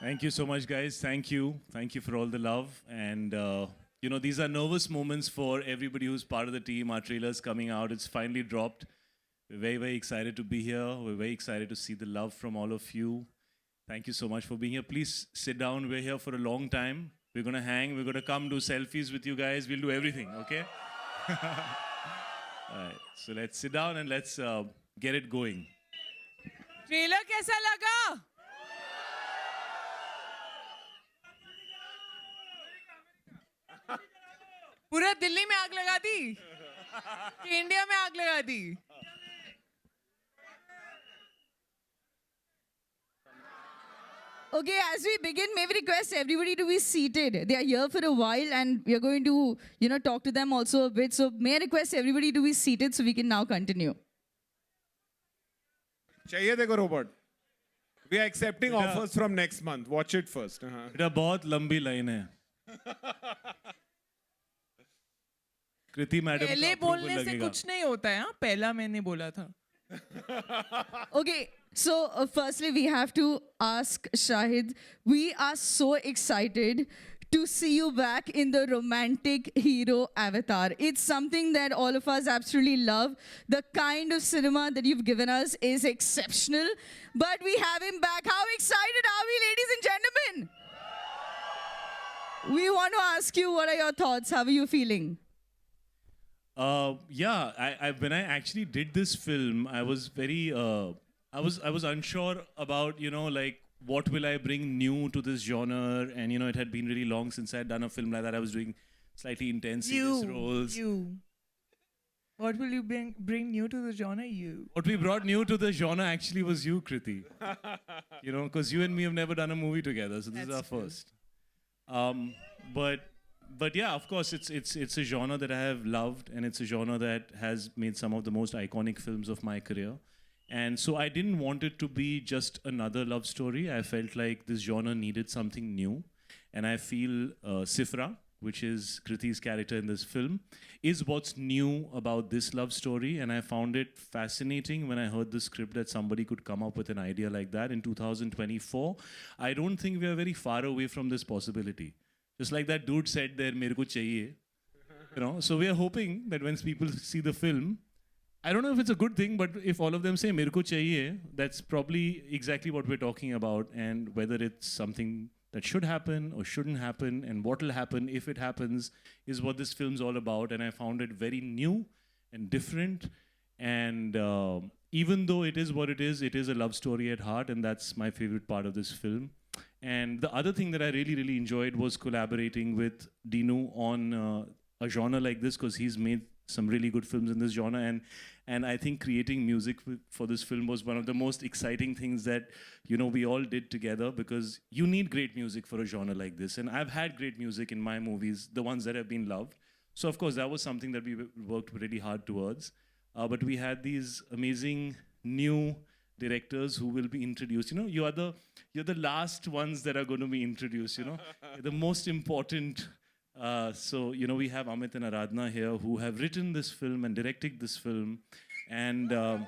Thank you so much, guys. Thank you. Thank you for all the love. And, these are nervous moments for everybody who's part of the team. Our trailer's coming out. It's finally dropped. We're very, very excited to be here. We're very excited to see the love from all of you. Thank you so much for being here. Please sit down. We're here for a long time. We're going to hang. We're going to come do selfies with you guys. We'll do everything, okay? All right. So let's sit down and let's get it going. Trailer कैसा लगा? पूरा दिल्ली में आग लगा दी कि India में आग लगा दी? Okay, as we begin, may we request everybody to be seated. They are here for a while and we are going to, talk to them also a bit. So may I request everybody to be seated so we can now continue. चाहिए देखो robot. We are accepting offers from next month. Watch it first. बेटा बहुत लंबी line है. कृति madam पहले बोलने से कुछ नहीं होता है. हाँ, पहला मैंने बोला था. Okay, so firstly we have to ask Shahid, we are so excited to see you back in the romantic hero avatar. It's something that all of us absolutely love. The kind of cinema that you've given us is exceptional. But we have him back. How excited are we, ladies and gentlemen? We want to ask you, what are your thoughts? How are you feeling? When I actually did this film, I was very, I was unsure about, what will I bring new to this genre? And, it had been really long since I had done a film like that. I was doing slightly intense serious roles. What will you bring new to the genre? You. What we brought new to the genre actually was you, Kriti. Because you and me have never done a movie together, so this is our first. But yeah, of course, it's a genre that I have loved, and it's a genre that has made some of the most iconic films of my career. And so I didn't want it to be just another love story. I felt like this genre needed something new. And I feel Sifra, which is Kriti's character in this film, is what's new about this love story. And I found it fascinating when I heard the script that somebody could come up with an idea like that in 2024. I don't think we are very far away from this possibility. Just like that dude said there, "Mere ko chahiye." So we are hoping that when people see the film, I don't know if it's a good thing, but if all of them say "Mere ko chahiye," that's probably exactly what we're talking about, and whether it's something that should happen or shouldn't happen, and what will happen if it happens, is what this film's all about. And I found it very new and different. And even though it is what it is a love story at heart, and that's my favorite part of this film. And the other thing that I really, really enjoyed was collaborating with Dinu on a genre like this, because he's made some really good films in this genre. And I think creating music for this film was one of the most exciting things that, we all did together, because you need great music for a genre like this. And I've had great music in my movies, the ones that have been loved. So, of course, that was something that we worked really hard towards. But we had these amazing new directors who will be introduced. You're the last ones that are going to be introduced, the most important. So, we have Amit and Aradhana here who have written this film and directed this film. And Ladies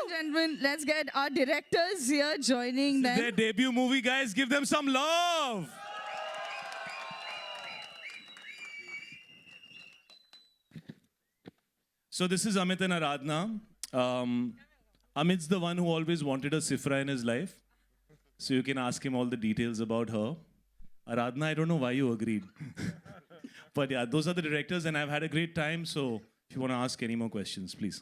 and gentlemen, let's get our directors here joining them. Their debut movie, guys. Give them some love. So this is Amit and Aradhana. Amit's the one who always wanted a Sifra in his life. So you can ask him all the details about her. Aradhana, I don't know why you agreed. But yeah, those are the directors, and I've had a great time. So if you want to ask any more questions, please.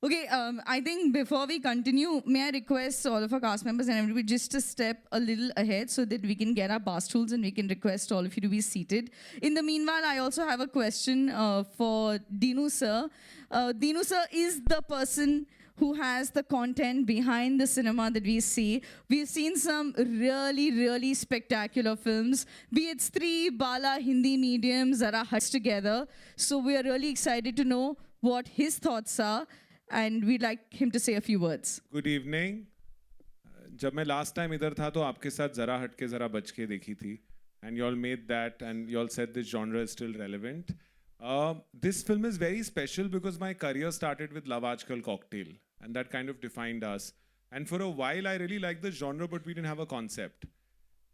Okay, I think before we continue, may I request all of our cast members and everybody just to step a little ahead so that we can get our bar stools and we can request all of you to be seated. In the meanwhile, I also have a question for Dinu sir. Dinu sir is the person who has the content behind the cinema that we see. We've seen some really, really spectacular films, be it Stree, Bala, Hindi mediums that are hushed together. So we are really excited to know what his thoughts are. And we'd like him to say a few words. Good evening. जब मैं last time इधर था तो आपके साथ जरा हटके जरा बच के देखी थी, and you all made that, and you all said this genre is still relevant. This film is very special because my career started with Love Aajkal Cocktail, and that kind of defined us. And for a while, I really liked the genre, but we didn't have a concept.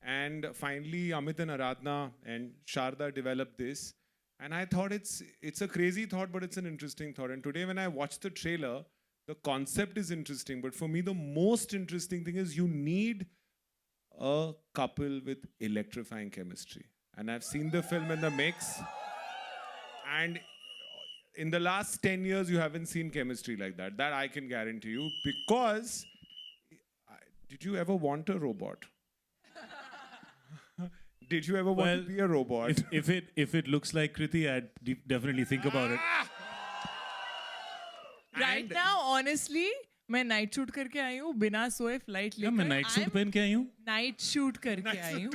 And finally, Amit and Aradhana and Sharda developed this. And I thought it's a crazy thought, but it's an interesting thought. And today, when I watched the trailer, the concept is interesting. But for me, the most interesting thing is you need a couple with electrifying chemistry. And I've seen the film in the mix. And in the last 10 years, you haven't seen chemistry like that. That I can guarantee you. Because, did you ever want a robot? Did you ever want to be a robot? If it looks like Kriti, I'd definitely think about it. Right now, honestly, मैं night shoot करके आई हूँ बिना सोए flight लेकर. मैं night suit पहन के आई हूँ. नाइट शूट करके आई हूँ.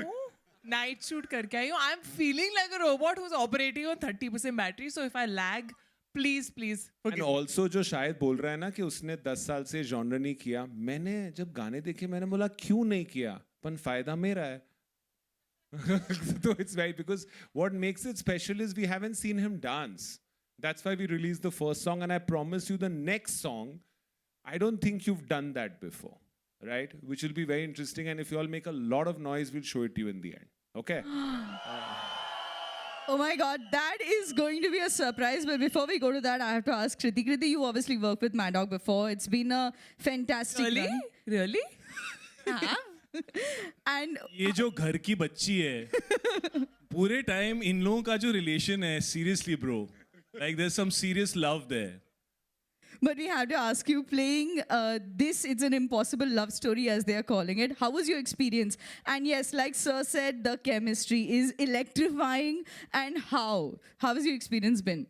नाइट शूट करके आई हूँ. I'm feeling like a robot who's operating on 30% battery. So if I lag, please forgive And also जो शायद बोल रहा है ना कि उसने 10 साल से genre नहीं किया. मैंने जब गाने देखे मैंने बोला क्यों नहीं किया? पर फायदा मेरा है. So it's right because what makes it special is we haven't seen him dance. That's why we released the first song, and I promise you the next song, I don't think you've done that before, right? Which will be very interesting, and if you all make a lot of noise, we'll show it to you in the end. Okay? Oh my God, that is going to be a surprise. But before we go to that, I have to ask Kriti. Kriti, you obviously worked with Mad Dog before. It's been a fantastic run. Really? And ये जो घर की बच्ची है, पूरे time in लोगों का जो relation है, seriously bro, like there's some serious love there. but we have to ask you, playing this, it's an impossible love story as they are calling it. How was your experience? And yes, like Sir said, the chemistry is electrifying. And how has your experience been?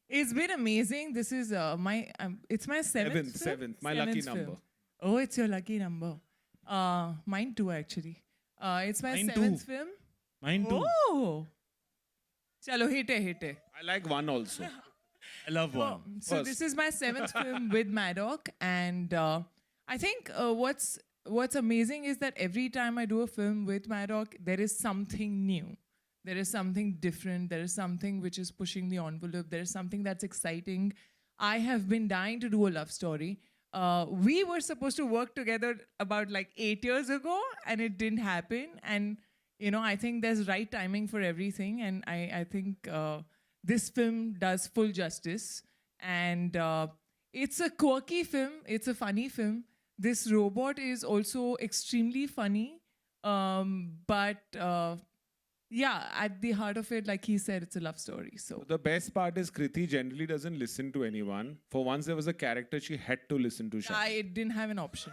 It's been amazing. This is it's my seventh my lucky film. number. Oh, it's your lucky number. Mine too, actually. It's my Mine seventh too. film. Mine too. Oh. Chalo, hit it. I like one also. I love one. So this is my seventh film with Maddock, and I think what's amazing is that every time I do a film with Maddock, there is something new. There is something different. There is something which is pushing the envelope. There is something that's exciting. I have been dying to do a love story. We were supposed to work together about like 8 years ago, and it didn't happen. And you know, I think there's right timing for everything, and I think this film does full justice. And it's a quirky film. It's a funny film. This robot is also extremely funny, but yeah, at the heart of it, like he said, it's a love story. So The best part is Kriti generally doesn't listen to anyone. For once there was a character she had to listen to. I didn't have an option.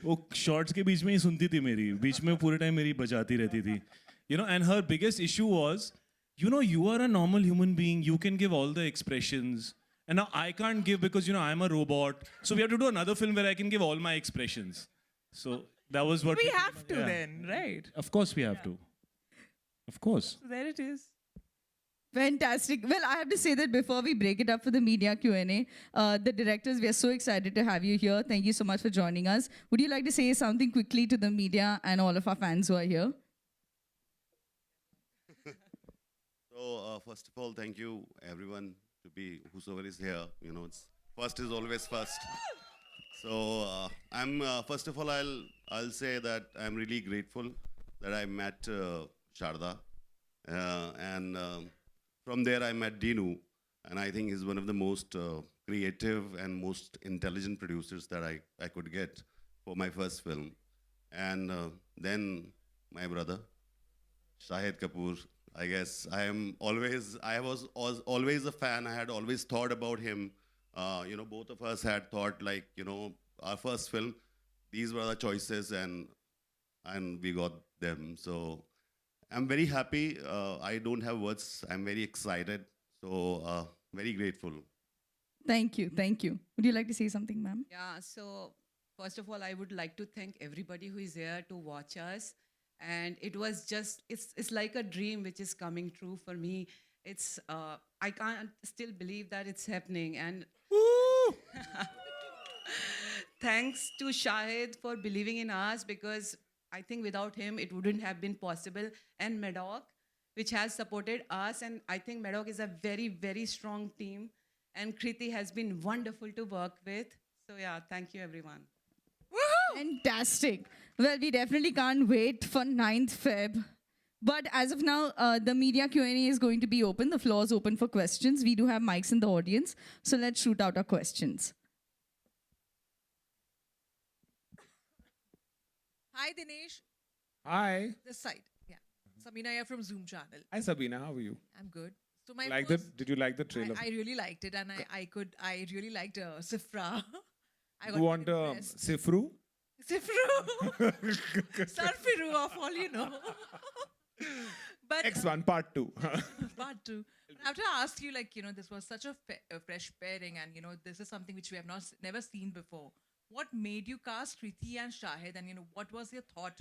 वो shorts के बीच में ही सुनती थी मेरी, बीच में पूरे time मेरी बजाती रहती थी. You know, and her biggest issue was, you know, you are a normal human being, you can give all the expressions, and now I can't give because, you know, I'm a robot. So we have to do another film where I can give all my expressions. So that was what We have to then, right? Of course we have to. Of course. So there it is. Fantastic. Well, I have to say that before we break it up for the media Q&A, the directors, we are so excited to have you here. Thank you so much for joining us. Would you like to say something quickly to the media and all of our fans who are here? So, first of all, thank you, everyone, to be whosoever is here. You know, first is always first. So, first of all, I'll say that I'm really grateful that I met Sharda, and from there I met Dinu, and I think he's one of the most creative and most intelligent producers that I could get for my first film. And then my brother, Shahid Kapoor. I guess I was always a fan. I had always thought about him. You know, both of us had thought, like, you know, our first film, these were the choices, and we got them. So I'm very happy. I don't have words. I'm very excited. So very grateful. Thank you. Thank you. Would you like to say something, ma'am? Yeah, so first of all, I would like to thank everybody who is here to watch us. And it was just, it's like a dream which is coming true for me. It's, I can't still believe that it's happening. And thanks to Shahid for believing in us, because I think without him, it wouldn't have been possible. And Maddock, which has supported us. And I think Maddock is a very, very strong team. And Kriti has been wonderful to work with. So yeah, thank you everyone. Fantastic. Well, we definitely can't wait for 9th Feb. But as of now, the media Q&A is going to be open. The floor is open for questions. We do have mics in the audience. So let's shoot out our questions. Hi, Dinesh. Hi. This side. Yeah. Sabina here from Zoom channel. Hi, Sabina. How are you? I'm good. So my Like first, Did you like the trailer? I really liked it, and I really liked Sifra. I You want impressed. Sifru? Sifru, Sarfiru of all you know. But X1 Part 2. part two. But I have to ask you, like, this was such a fresh pairing, and this is something which we have never seen before. What made you cast Kriti and Shahid, and what was your thought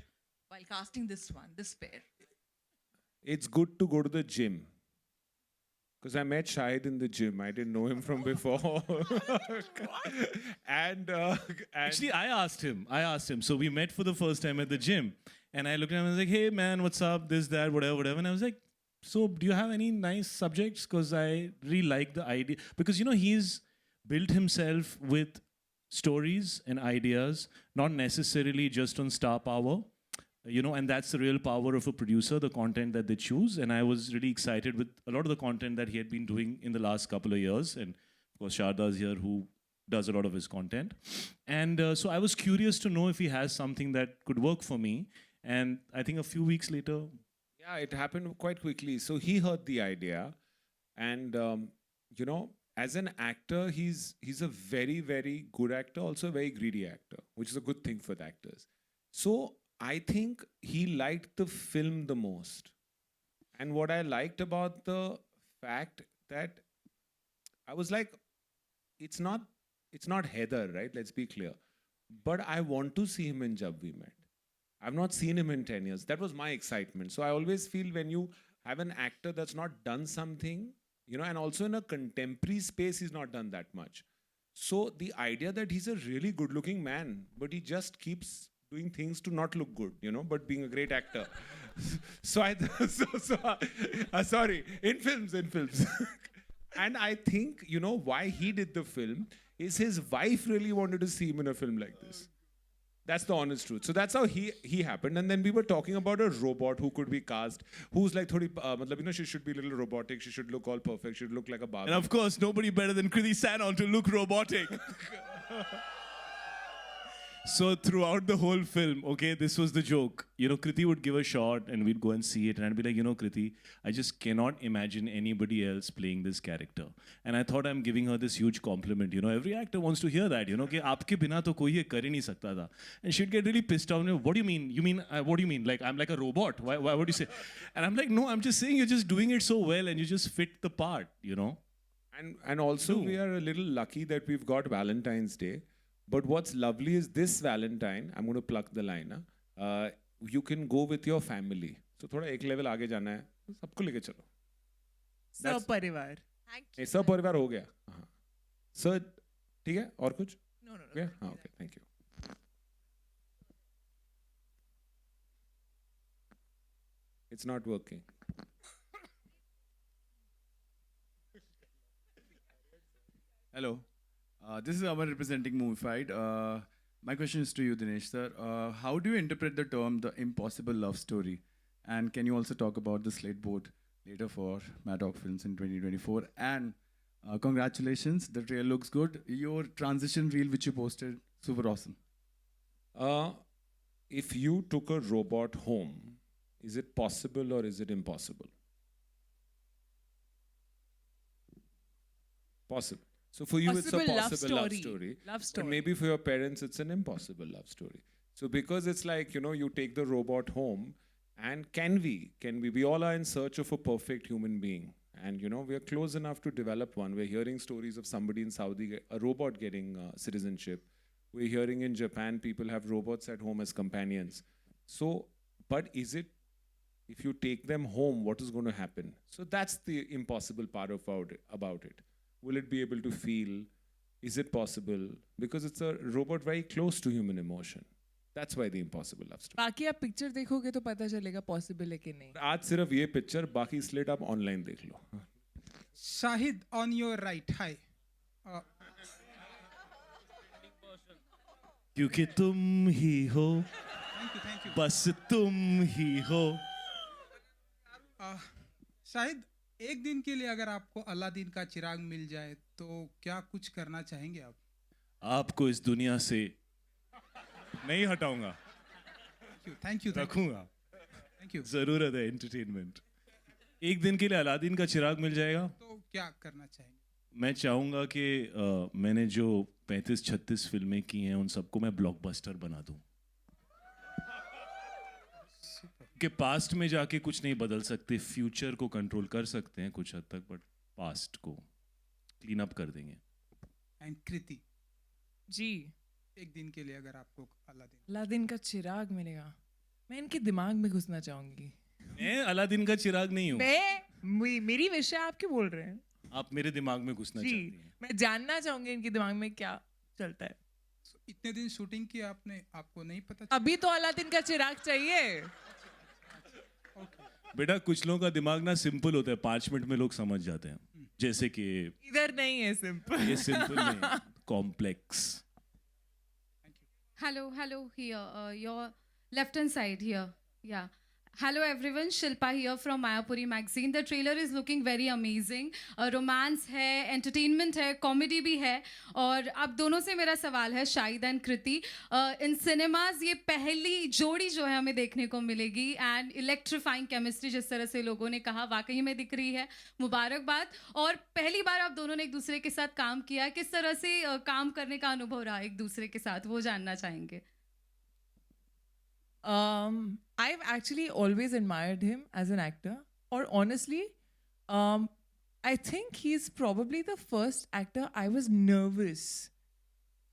while casting this pair? It's good to go to the gym. Because I met Shahid in the gym. I didn't know him from before. and Actually, I asked him. So we met for the first time at the gym. And I looked at him and was like, hey, man, what's up? This, that, whatever, whatever. And I was like, so do you have any nice subjects? Because I really like the idea. Because, he's built himself with stories and ideas, not necessarily just on star power. And that's the real power of a producer, the content that they choose. And I was really excited with a lot of the content that he had been doing in the last couple of years. And of course, Sharda's here, who does a lot of his content. And so I was curious to know if he has something that could work for me. And I think a few weeks later... Yeah, it happened quite quickly. So he heard the idea. And, as an actor, he's a very, very good actor, also a very greedy actor, which is a good thing for the actors. So I think he liked the film the most. And what I liked about the fact that I was like, it's not Heather, right? Let's be clear. But I want to see him in Jab We Met. I've not seen him in 10 years. That was my excitement. So I always feel when you have an actor that's not done something, and also in a contemporary space, he's not done that much. So the idea that he's a really good-looking man, but he just keeps doing things to not look good, but being a great actor. Sorry, in films. And I think, why he did the film is his wife really wanted to see him in a film like this. That's the honest truth. So that's how he happened. And then we were talking about a robot who could be cast, who's like, she should be a little robotic. She should look all perfect. She should look like a Barbie. And of course, nobody better than Kriti Sanon to look robotic. So throughout the whole film, okay, this was the joke. Kriti would give a shot and we'd go and see it. And I'd be like, Kriti, I just cannot imagine anybody else playing this character. And I thought I'm giving her this huge compliment. Every actor wants to hear that, कि आपके बिना तो कोई ये कर ही नहीं सकता था. And she'd get really pissed off. What do you mean? What do you mean? Like, I'm like a robot? Why would you say? And I'm like, no, I'm just saying you're just doing it so well and you just fit the part, And also, we are a little lucky that we've got Valentine's Day. But what's lovely is this Valentine, I'm going to plug the line, you can go with your family. So थोड़ा एक level आगे जाना है, सबको लेके चलो. Saparivar. Thank you. सब परिवार हो गया. Sir, ठीक है? और कुछ? No. Yeah? Okay, thank you. It's not working. Hello. This is Amar representing Movified. My question is to you, Dinesh sir. How do you interpret the term the impossible love story? And can you also talk about the slate board later for Maddock Films in 2024? And congratulations, the trailer looks good. Your transition reel which you posted, super awesome. If you took a robot home, is it possible or is it impossible? Possible. So for you, it's a possible love story. But maybe for your parents, it's an impossible love story. So because it's like, you take the robot home, and can we? We all are in search of a perfect human being. And, we are close enough to develop one. We're hearing stories of somebody in Saudi, a robot getting citizenship. We're hearing in Japan, people have robots at home as companions. So, but is it, if you take them home, what is going to happen? So that's the impossible part about it. Will it be able to feel? Is it possible? Because it's a robot very close to human emotion. That's why the impossible love story. बाकी आप picture देखोगे तो पता चलेगा possible है कि नहीं. आज सिर्फ ये पिक्चर, बाकी स्लेट आप ऑनलाइन देख लो. Shahid, on your right. Hi. क्योंकि तुम ही हो, थैंक यू बस तुम ही हो. शाहिद, एक दिन के लिए अगर आपको अलादीन का चिराग मिल जाए तो क्या कुछ करना चाहेंगे आप? आपको इस दुनिया से नहीं हटाऊंगा, थैंक यू रखूंगा. Thank you. जरूरत है एंटरटेनमेंट. एक दिन के लिए अलादीन का चिराग मिल जाएगा. तो क्या करना चाहेंगे? मैं चाहूंगा कि मैंने जो 35-36 फिल्में की हैं उन सबको मैं ब्लॉकबस्टर बना दूं. कि पास्ट में जाके कुछ नहीं बदल सकते, फ्यूचर को कंट्रोल कर सकते हैं कुछ हद तक, बट पास्ट को क्लीन अप कर देंगे. एंड कृति, जी. एक दिन के लिए अगर आपको अलादीन अलादीन का चिराग मिलेगा, मैं इनके दिमाग में घुसना चाहूंगी. मैं अलादीन का चिराग नहीं हूँ. मेरी विश है, आप क्यों बोल रहे हैं? आप मेरे दिमाग में घुसना जी, चाहती हैं. मैं जानना चाहूंगी इनके दिमाग में क्या चलता है. इतने दिन शूटिंग की आपने, आपको नहीं पता? अभी तो अलादीन का चिराग चाहिए. बेटा कुछ लोगों का दिमाग ना सिंपल होता है, 5 मिनट में लोग समझ जाते हैं. जैसे कि इधर नहीं है सिंपल. ये सिंपल नहीं, complex. Hello, here. Your left hand side here. Yeah. Hello everyone, Shilpa here from Mayapuri magazine. The trailer is looking very amazing. Romance है, entertainment है, comedy भी है. और आप दोनों से मेरा सवाल है, Shahid and Kriti. In cinemas ये पहली जोड़ी जो है हमें देखने को मिलेगी. एंड इलेक्ट्रीफाइंग केमिस्ट्री जिस तरह से लोगों ने कहा वाकई में दिख रही है. मुबारकबाद. और पहली बार आप दोनों ने एक दूसरे के साथ काम किया, किस तरह से काम करने का अनुभव रहा एक दूसरे के साथ, वो जानना चाहेंगे. I've actually always admired him as an actor. Or honestly, I think he's probably the first actor I was nervous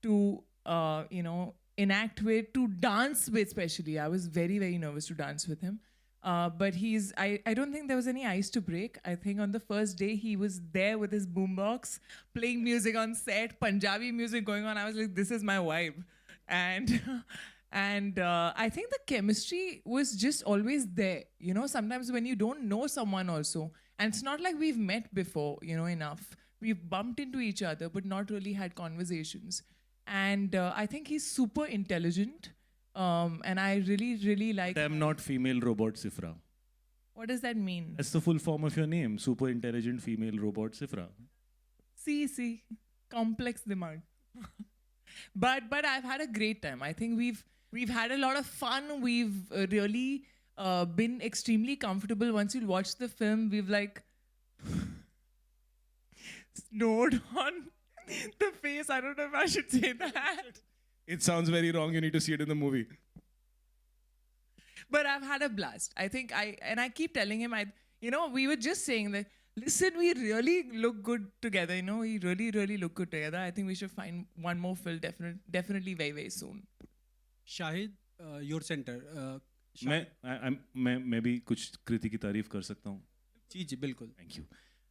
to, enact with, to dance with especially. I was very, very nervous to dance with him. But I don't think there was any ice to break. I think on the first day he was there with his boombox, playing music on set, Punjabi music going on. I was like, this is my vibe. And I think the chemistry was just always there. You know, sometimes when you don't know someone also, and it's not like we've met before, enough. We've bumped into each other, but not really had conversations. And I think he's super intelligent. And I really, really like... I'm not female robot Sifra. What does that mean? That's the full form of your name, super intelligent female robot Sifra. See, complex demand. But I've had a great time. I think we've had a lot of fun. We've really been extremely comfortable. Once you watch the film, we've like snowed on the face. I don't know if I should say that. It sounds very wrong. You need to see it in the movie. But I've had a blast. I think I keep telling him, we were just saying that, listen, we really look good together. We really, really look good together. I think we should find one more film definitely very, very soon. Shahid, your centre. मैं भी कुछ कृति की तारीफ कर सकता हूँ. जी जी बिल्कुल. Thank you.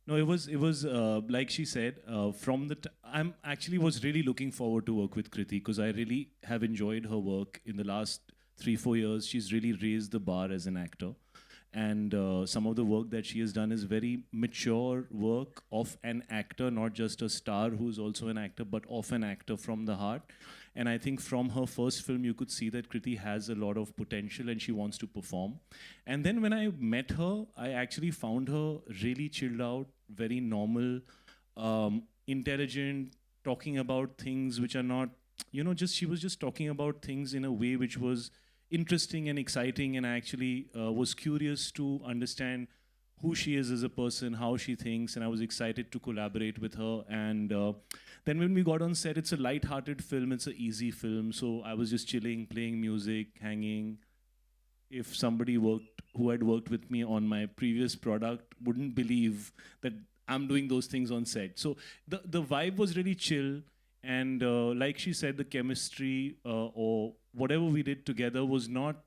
No, it was like she said, from I'm actually was really looking forward to work with Kriti because I really have enjoyed her work in the last 3-4 years. She's really raised the bar as an actor. And some of the work that she has done is very mature work of an actor, not just a star who's also an actor, but of an actor from the heart. And I think from her first film, you could see that Kriti has a lot of potential and she wants to perform. And then when I met her, I actually found her really chilled out, very normal, intelligent, talking about things which are not, she was just talking about things in a way which was interesting and exciting, and I actually was curious to understand who she is as a person, how she thinks, and I was excited to collaborate with her. And then when we got on set, it's a light-hearted film, it's an easy film, so I was just chilling, playing music, hanging. If somebody who had worked with me on my previous product wouldn't believe that I'm doing those things on set. So the vibe was really chill, and like she said, the chemistry or whatever we did together was not,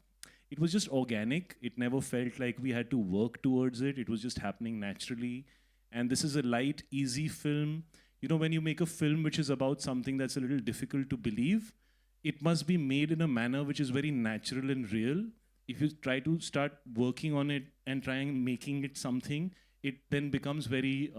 it was just organic. It never felt like we had to work towards it. It was just happening naturally. And this is a light, easy film. When you make a film which is about something that's a little difficult to believe, it must be made in a manner which is very natural and real. If you try to start working on it and making it something, it then becomes very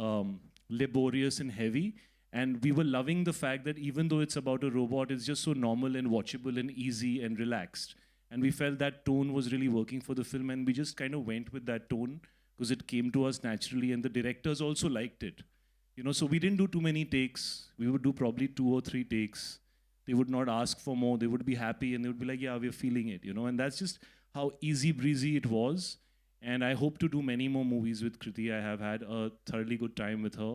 laborious and heavy. And we were loving the fact that even though it's about a robot, it's just so normal and watchable and easy and relaxed. And we felt that tone was really working for the film, and we just kind of went with that tone because it came to us naturally, and the directors also liked it. You know, so we didn't do too many takes. We would do probably 2 or 3 takes. They would not ask for more. They would be happy, and they would be like, yeah, we're feeling it, you know. And that's just how easy breezy it was. And I hope to do many more movies with Kriti. I have had a thoroughly good time with her.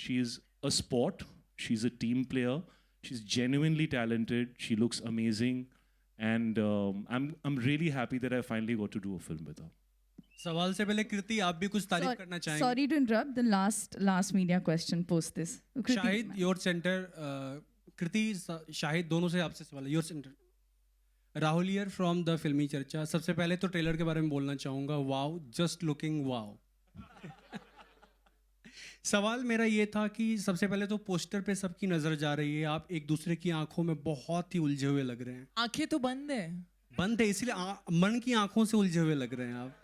She's a sport. She's a team player. She's genuinely talented. She looks amazing. And I'm really happy that I finally got to do a film with her. सवाल से पहले कृति आप भी कुछ तारीफ करना चाहेंगे? Sorry to interrupt. The last media question post this. Kriti, Shahid your centre, Kriti Shahid दोनों से आपसे सवाल है. Your centre. Rahul here from the Filmi Charcha. सबसे पहले तो ट्रेलर के बारे में बोलना चाहूँगा. Wow, just looking wow. सवाल मेरा ये था कि सबसे पहले तो पोस्टर पे सबकी नजर जा रही है. आप एक दूसरे की आंखों में बहुत ही उलझे हुए लग रहे हैं. आंखें तो बंद है. बंद है इसलिए मन की आंखों से उलझे हुए लग रहे हैं आप.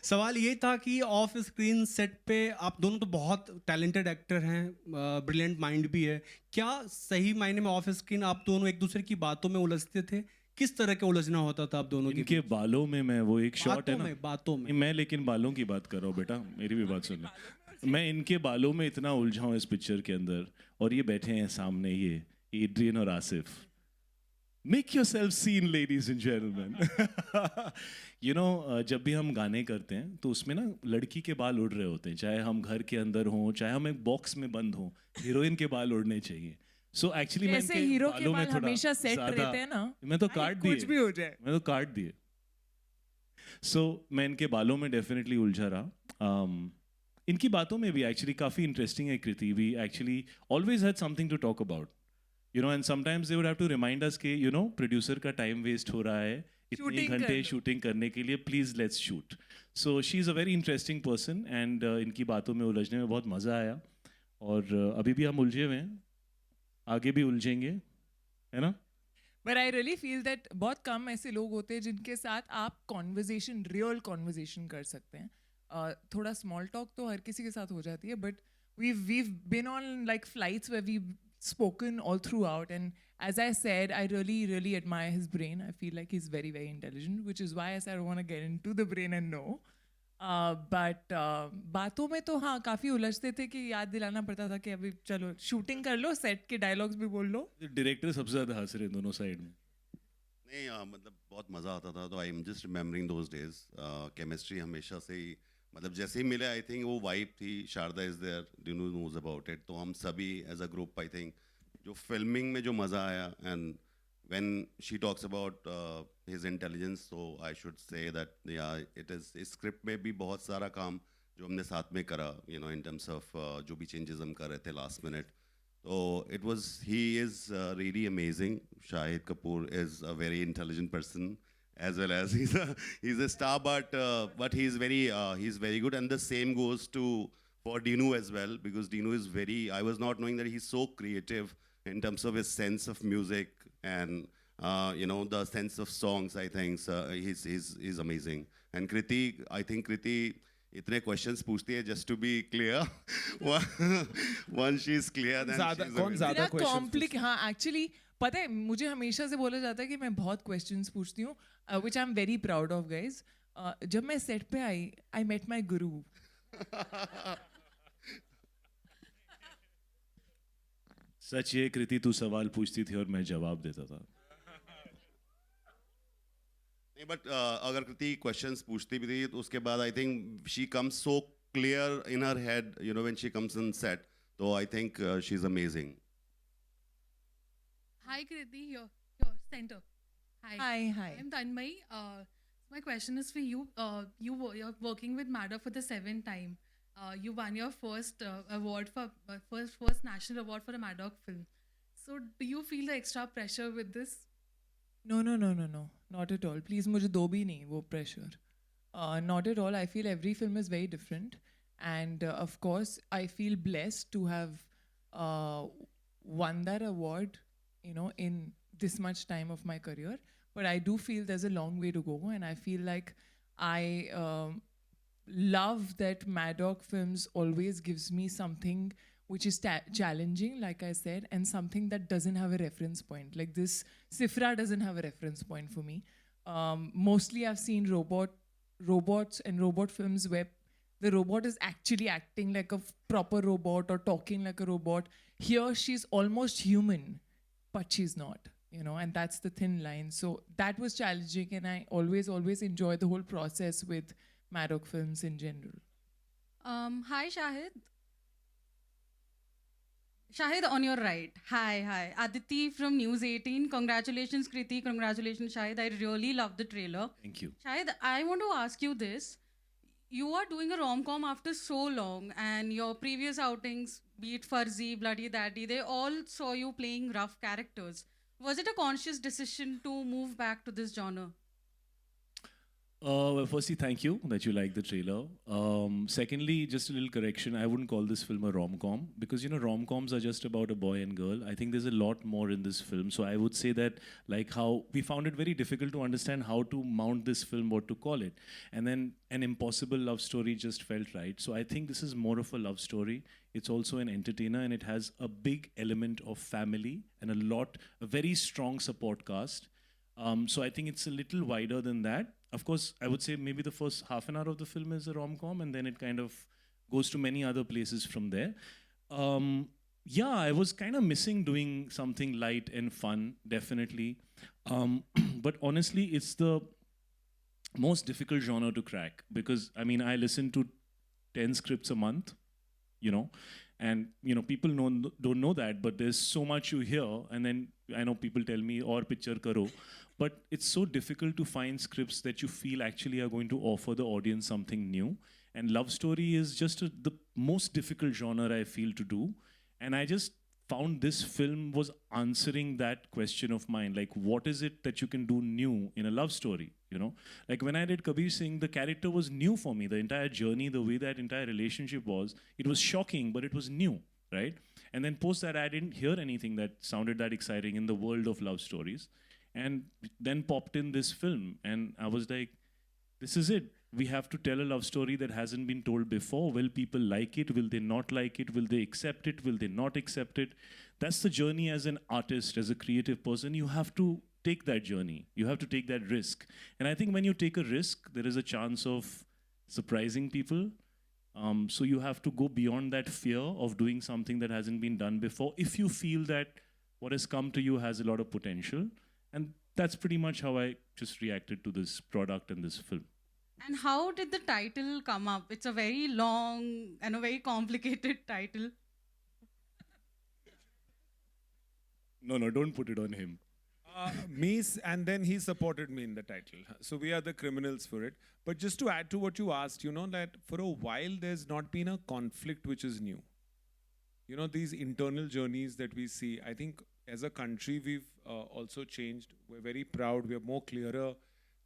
सवाल ये था कि ऑफ स्क्रीन सेट पे आप दोनों तो बहुत टैलेंटेड एक्टर हैं, ब्रिलियंट माइंड भी है. क्या सही मायने में ऑफ स्क्रीन आप दोनों एक दूसरे की बातों में उलझते थे? किस तरह के उलझना होता था आप दोनों इनके बालों में मैं वो एक शॉट है ना, बातों में मैं लेकिन बालों की बात कर रहा हूँ बेटा, मेरी भी बात सुन. मैं इनके बालों में इतना उलझा हूँ इस पिक्चर के अंदर, और ये बैठे हैं सामने, ये एड्रियन और Asif. Make yourself seen, ladies and gentlemen. You know, जब भी हम गाने करते हैं तो उसमें ना लड़की के बाल उड़ रहे होते हैं, चाहे हम घर के अंदर हों, चाहे हम एक बॉक्स में बंद हों, हीरोइन के बाल उड़ने चाहिए. So actually मैं इनके हीरो के बालों में बाल थोड़ा हमेशा सेट रहते हैं ना. मैं तो काट दिए, कुछ भी हो जाए. मैं तो काट दिए. So मैं इनके बालों में डेफिनेटली उलझा रहा. इनकी बातों में भी एक्चुअली काफ़ी इंटरेस्टिंग है कृति. We actually always had something to talk about. You know, and sometimes they would have to remind us कि you know producer का time waste हो रहा है, इतने घंटे शूटिंग करने के लिए, please let's shoot. So she is a very interesting person, and इनकी बातों में उलझने में बहुत मज़ा आया. और अभी भी हम उलझे हुए हैं, आगे भी उलझेंगे, है ना? But I really feel that बहुत कम ऐसे लोग होते हैं जिनके साथ आप conversation, real conversation कर सकते हैं. थोड़ा small talk तो हर किसी के साथ हो जाती है, but we've been on like flights where we've spoken all throughout, and as I said, I really admire his brain. I feel like he's very intelligent, which is why I said I want to get into the brain and know. But बातों में तो हाँ काफ़ी उलझते थे कि याद दिलाना पड़ता था कि अभी चलो शूटिंग कर लो, सेट के डायलॉग्स भी बोल लो. डायरेक्टर सबसे ज़्यादा हंस रहे दोनों साइड में. नहीं मतलब बहुत मज़ा आता था. तो I am just remembering those days. Chemistry हमेशा से ही मतलब जैसे ही मिले, आई थिंक वो वाइब थी. Sharda is there, Dinu knows about it. तो हम सभी as a group I think जो फिल्मिंग में जो मज़ा आया, and when she talks about his intelligence, so I should say that yeah, it is script में भी बहुत सारा काम जो हमने साथ में करा, you know, in terms of जो भी changes हम कर रहे थे last minute. So he is really amazing. Shahid Kapoor is a very intelligent person, as well as he's a star, but he's very good, and the same goes for Dinu as well, because Dinu is I was not knowing that he's so creative in terms of his sense of music and you know, the sense of songs. I think he's amazing. And Kriti, I think Kriti इतने questions पूछती है just to be clear. Once she's clear, then कौन ज़्यादा questions? हाँ actually पता है मुझे हमेशा से बोला जाता है कि मैं बहुत questions पूछती हूँ, which I'm very proud of, guys. जब मैं set पे आई, I met my guru. सच ये कृति तू सवाल पूछती थी और मैं जवाब देता था. नहीं बट अगर कृति क्वेश्चंस पूछती भी थी तो उसके बाद I think she comes so clear in her head, you know, when she comes in set. तो I think she is amazing. Hi Kriti, your center. Hi. I'm Tanmay. My question is for you. You're working with Maddox for the 7th time. You won your first award for first national award for a Maddox film. So do you feel the extra pressure with this? No, not at all. Please मुझे दो भी नहीं वो pressure. Not at all. I feel every film is very different, and of course I feel blessed to have won that award, you know, in this much time of my career. But I do feel there's a long way to go, and I feel like I love that Maddock Films always gives me something which is challenging, like I said, and something that doesn't have a reference point. Like this, Sifra doesn't have a reference point for me. Mostly I've seen robots and robot films where the robot is actually acting like a proper robot or talking like a robot. Here she's almost human, but she's not, you know, and that's the thin line. So that was challenging, and I always enjoy the whole process with Maddock Films in general. Hi, Shahid. Shahid, on your right. Hi. Aditi from News 18. Congratulations, Kriti. Congratulations, Shahid. I really love the trailer. Thank you. Shahid, I want to ask you this. You are doing a rom-com after so long, and your previous outings, be it Farzi, Bloody Daddy, they all saw you playing rough characters. Was it a conscious decision to move back to this genre? Well, firstly, thank you that you like the trailer. Secondly, just a little correction. I wouldn't call this film a rom-com because, you know, rom-coms are just about a boy and girl. I think there's a lot more in this film. So I would say that, like how we found it very difficult to understand how to mount this film, what to call it. And then an impossible love story just felt right. So I think this is more of a love story. It's also an entertainer, and it has a big element of family and a very strong support cast. So I think it's a little wider than that. Of course, I would say maybe the first half an hour of the film is a rom-com, and then it kind of goes to many other places from there. Yeah, I was kind of missing doing something light and fun, definitely. But honestly, it's the most difficult genre to crack because, I mean, I listen to 10 scripts a month, you know, and, you know, people don't know that, but there's so much you hear, and then I know people tell me, or picture karo. But it's so difficult to find scripts that you feel actually are going to offer the audience something new. And love story is just the most difficult genre I feel to do. And I just found this film was answering that question of mine. Like, what is it that you can do new in a love story? You know, like when I did Kabir Singh, the character was new for me. The entire journey, the way that entire relationship was, it was shocking, but it was new, right? And then post that, I didn't hear anything that sounded that exciting in the world of love stories. And then popped in this film, and I was like, this is it. We have to tell a love story that hasn't been told before. Will people like it? Will they not like it? Will they accept it? Will they not accept it? That's the journey as an artist, as a creative person. You have to take that journey. You have to take that risk. And I think when you take a risk, there is a chance of surprising people. So you have to go beyond that fear of doing something that hasn't been done before if you feel that what has come to you has a lot of potential. And that's pretty much how I just reacted to this product and this film. And how did the title come up? It's a very long and a very complicated title. No, don't put it on him. And then he supported me in the title. So we are the criminals for it. But just to add to what you asked, you know, that for a while there's not been a conflict which is new. You know, these internal journeys that we see, I think as a country, we've also changed. We're very proud. We're more clearer.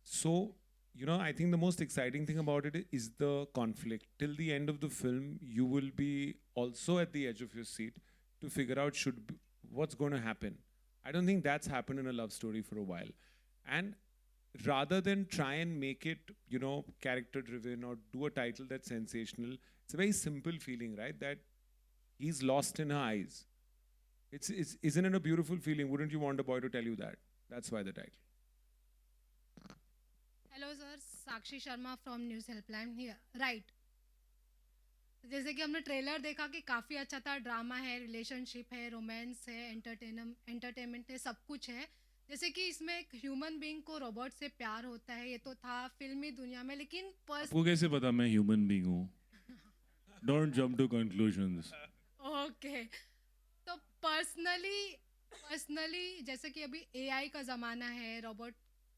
So, you know, I think the most exciting thing about it is the conflict. Till the end of the film, you will be also at the edge of your seat to figure out what's going to happen. I don't think that's happened in a love story for a while. And rather than try and make it, you know, character-driven or do a title that's sensational, it's a very simple feeling, right? That he's lost in her eyes. Isn't it a beautiful feeling? Wouldn't you want a boy to tell you that? That's why the title. Hello sir, Sakshi Sharma from News Helpline here. Right. जैसे कि हमने trailer देखा कि काफ़ी अच्छा था, drama है, relationship है, रोमांस है, एंटरटेनमेंट है, सब कुछ है. जैसे कि इसमें एक ह्यूमन बीइंग को रोबोट से प्यार होता है, ये तो था फिल्मी दुनिया में, लेकिन आपको कैसे पता मैं ह्यूमन बीइंग हूँ? Don't jump to conclusions. Okay. तो पर्सनली जैसे कि अभी एआई का ज़माना है, रोबोट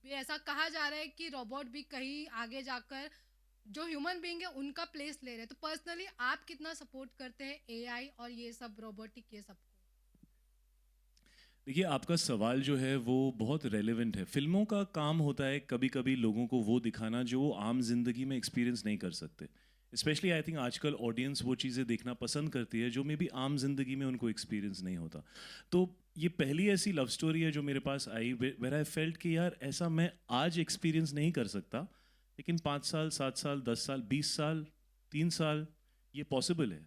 भी ऐसा कहा जा रहा है कि रोबोट भी कहीं आगे जाकर जो ह्यूमन बीइंग है उनका प्लेस ले रहे हैं. तो पर्सनली आप कितना सपोर्ट करते हैं एआई और ये सब रोबोटिक ये सब को? देखिए, आपका सवाल जो है वो बहुत रेलेवेंट है. फिल्मों का काम होता है कभी कभी लोगों को वो दिखाना जो वो आम जिंदगी में एक्सपीरियंस नहीं कर सकते. स्पेशली आई थिंक आजकल ऑडियंस वो चीज़ें देखना पसंद करती है जो मे बी आम जिंदगी में उनको एक्सपीरियंस नहीं होता. तो ये पहली ऐसी लव स्टोरी है जो मेरे पास आई वेयर आई फेल्ट कि यार ऐसा मैं आज एक्सपीरियंस नहीं कर सकता, लेकिन 5 साल, 7 साल, 10 साल, 20 साल, 3 साल, ये पॉसिबल है,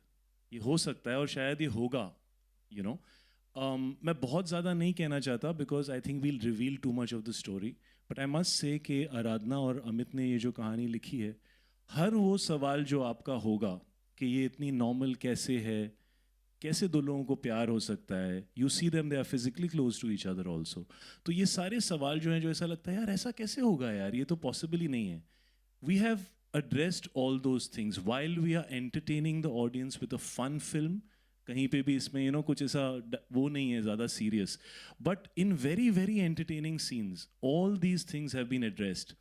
ये हो सकता है और शायद ये होगा, you know. मैं बहुत ज़्यादा नहीं कहना चाहता because I think we'll reveal too much of the story, but I must say कि आराधना और अमित ने ये जो कहानी लिखी है, हर वो सवाल जो आपका होगा कि ये इतनी नॉर्मल कैसे है, कैसे दो लोगों को प्यार हो सकता है, you see them they are physically close to each other also, तो ये सारे सवाल जो हैं जो ऐसा लगता है यार ऐसा कैसे होगा यार, ये तो पॉसिबल ही नहीं है. We have addressed all those things while we are entertaining the audience with a fun film. कहीं पे भी इसमें कुछ ऐसा वो नहीं है ज़्यादा serious, but in very very entertaining scenes all these things have been addressed.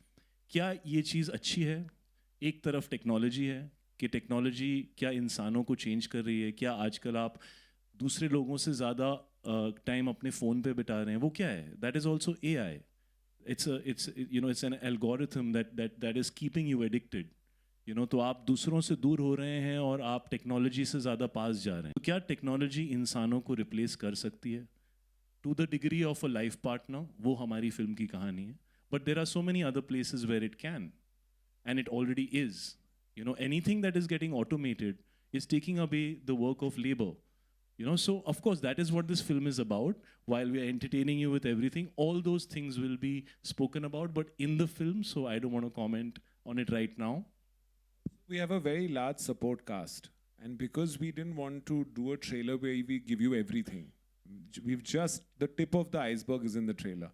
क्या ये चीज़ अच्छी है? एक तरफ टेक्नोलॉजी है कि टेक्नोलॉजी क्या इंसानों को चेंज कर रही है, क्या आजकल आप दूसरे लोगों से ज़्यादा टाइम अपने फ़ोन पे बिता रहे हैं, वो क्या है? That is also AI. It's an algorithm that is keeping you addicted. तो आप दूसरों से दूर हो रहे हैं और आप टेक्नोलॉजी से ज़्यादा पास जा रहे हैं. तो क्या टेक्नोलॉजी इंसानों को रिप्लेस कर सकती है? To the degree of a life partner, वो हमारी फिल्म की कहानी है. But there are so many other places where it can, and it already is. Anything that is getting automated is taking away the work of labor. So of course that is what this film is about. While we are entertaining you with everything, all those things will be spoken about, but in the film, so I don't want to comment on it right now. We have a very large support cast, and because we didn't want to do a trailer where we give you everything, we've just, the tip of the iceberg is in the trailer.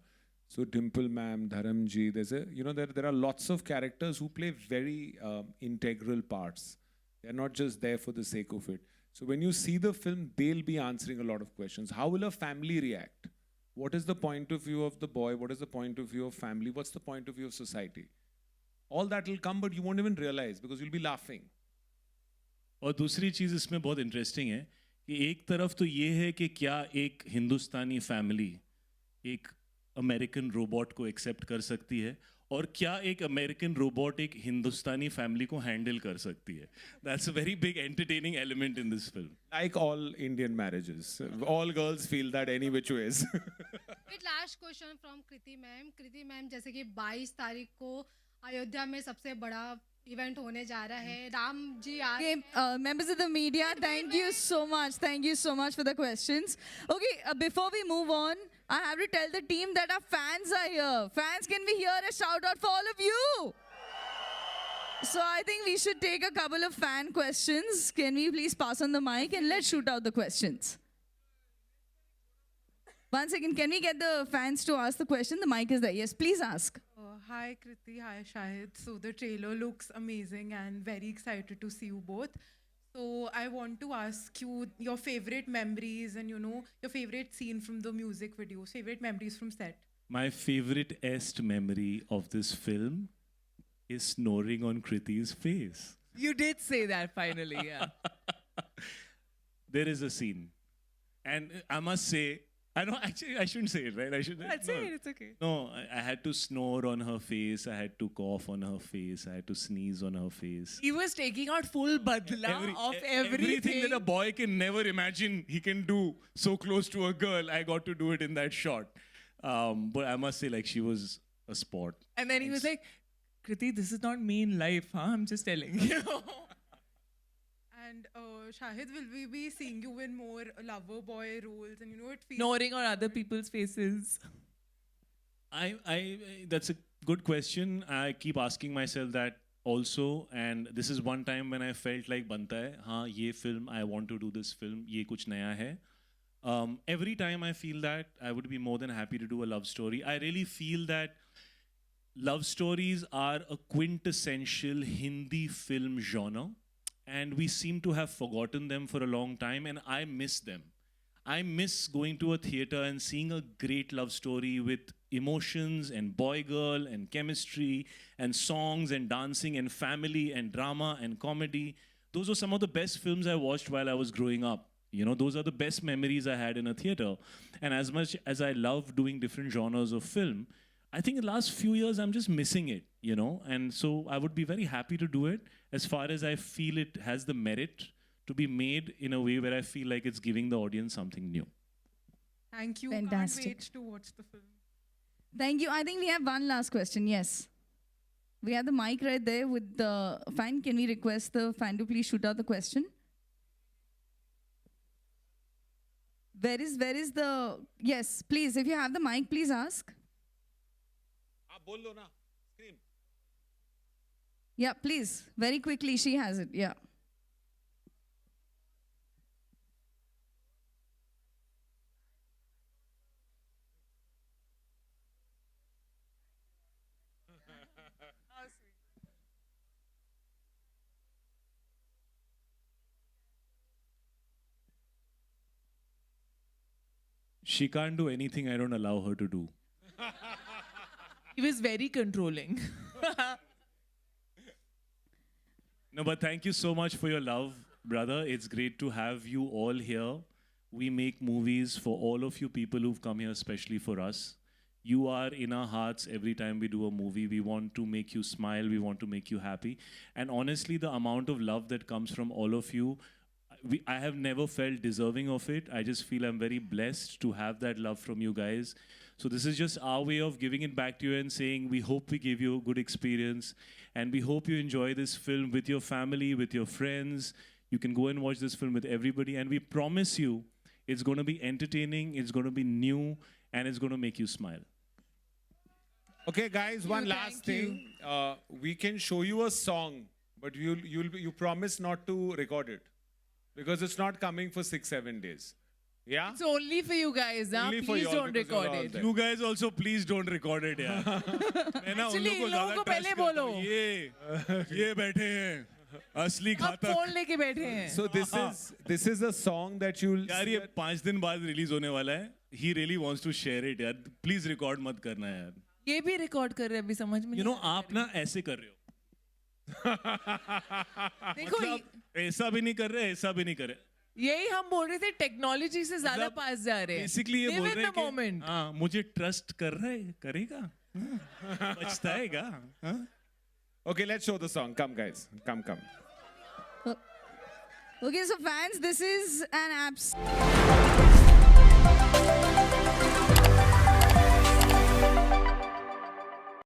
So Dimple ma'am, Dharam ji, there are lots of characters who play very integral parts. They're not just there for the sake of it. So when you see the film, they'll be answering a lot of questions. How will a family react? What is the point of view of the boy? What is the point of view of family? What's the point of view of society? All that will come, but you won't even realize because you'll be laughing. और दूसरी चीज़ इसमें बहुत interesting है कि एक तरफ तो ये है कि क्या एक हिंदुस्तानी फैमिली एक अमेरिकन रोबोट को एक्सेप्ट कर सकती है, और क्या एक अमेरिकन रोबोट एक हिंदुस्तानी फैमिली को हैंडल कर सकती है. That's a very big entertaining element in this film. Like all Indian marriages, all girls feel that any which ways. Wait, last question from Kriti ma'am. Kriti ma'am, जैसे कि 22 तारीख को अयोध्या में सबसे बड़ा इवेंट होने जा रहा है, राम जी आ रहे हैं. Members of the media, thank you so much. Thank you so much for the questions. Okay, before we move on, I have to tell the team that our fans are here. Fans, can we hear a shout out for all of you? So I think we should take a couple of fan questions. Can we please pass on the mic and let's shoot out the questions. One second, can we get the fans to ask the question? The mic is there. Yes, please ask. Hi Kriti, hi Shahid. So the trailer looks amazing and very excited to see you both. So I want to ask you your favorite memories and your favorite scene from the music videos, favorite memories from set. My favorite memory of this film is snoring on Kriti's face. You did say that finally, yeah. There is a scene, and I must say, I know, actually, I shouldn't say it, right? I should. Say it, it's okay. No, I had to snore on her face. I had to cough on her face. I had to sneeze on her face. He was taking out full badla of everything that a boy can never imagine he can do so close to a girl. I got to do it in that shot. But I must say, she was a sport. And then he was like, Kriti, this is not me in life, huh? I'm just telling you. And Shahid, will we be seeing you in more lover boy roles? And it feels snoring on other people's faces. That's a good question. I keep asking myself that also, and this is one time when I felt like banta hai, haan, ye film, I want to do this film, ye kuch naya hai. Every time I feel that, I would be more than happy to do a love story. I really feel that love stories are a quintessential Hindi film genre, and we seem to have forgotten them for a long time, and I miss them. I miss going to a theater and seeing a great love story with emotions and boy-girl and chemistry and songs and dancing and family and drama and comedy. Those were some of the best films I watched while I was growing up. Those are the best memories I had in a theater. And as much as I love doing different genres of film, I think in the last few years, I'm just missing it, And so I would be very happy to do it as far as I feel it has the merit to be made in a way where I feel like it's giving the audience something new. Thank you. Fantastic. Can't wait to watch the film. Thank you. I think we have one last question. Yes. We have the mic right there with the fan. Can we request the fan to please shoot out the question? Where is the, yes, please, if you have the mic, please ask. Bolo na. Scream. Yeah, please, very quickly, she has it, yeah. She can't do anything I don't allow her to do. He was very controlling. No, but thank you so much for your love, brother. It's great to have you all here. We make movies for all of you people who've come here, especially for us. You are in our hearts every time we do a movie. We want to make you smile. We want to make you happy. And honestly, the amount of love that comes from all of you, I have never felt deserving of it. I just feel I'm very blessed to have that love from you guys. So this is just our way of giving it back to you and saying we hope we give you a good experience and we hope you enjoy this film with your family, with your friends. You can go and watch this film with everybody and we promise you it's going to be entertaining, it's going to be new, and it's going to make you smile. Okay, guys, one last thing. We can show you a song, but you promise not to record it because it's not coming for 6-7 days. Yeah? It's only for you guys, huh? Only for Please y'all don't because you're record all it. there. You guys also please don't record it, यार. मैं ना उन Actually, लोगों को इन लोगों ज़्यादा को trust पहले करता हूँ. बोलो. ये बैठे हैं असली अब घातक. फोन लेके बैठे हैं. So this is a song that you'll यार ये 5 दिन बाद रिलीज होने वाला है. He really wants to share it, यार. Please record मत करना यार. ये भी रिकॉर्ड कर रहे हैं अभी समझ में You नहीं know आप ना ऐसे कर रहे हो. देखो मतलब ऐसा भी नहीं कर रहे, ऐसा भी नहीं कर रहे. यही हम बोल रहे थे टेक्नोलॉजी से ज्यादा पास जा रहे हैं. बेसिकली ये Live बोल in रहे हैं the moment. कि हाँ मुझे ट्रस्ट कर रहा है, करेगा, पछताएगा. Okay, let's show the song. Come, guys. Come. Okay, so fans, this is an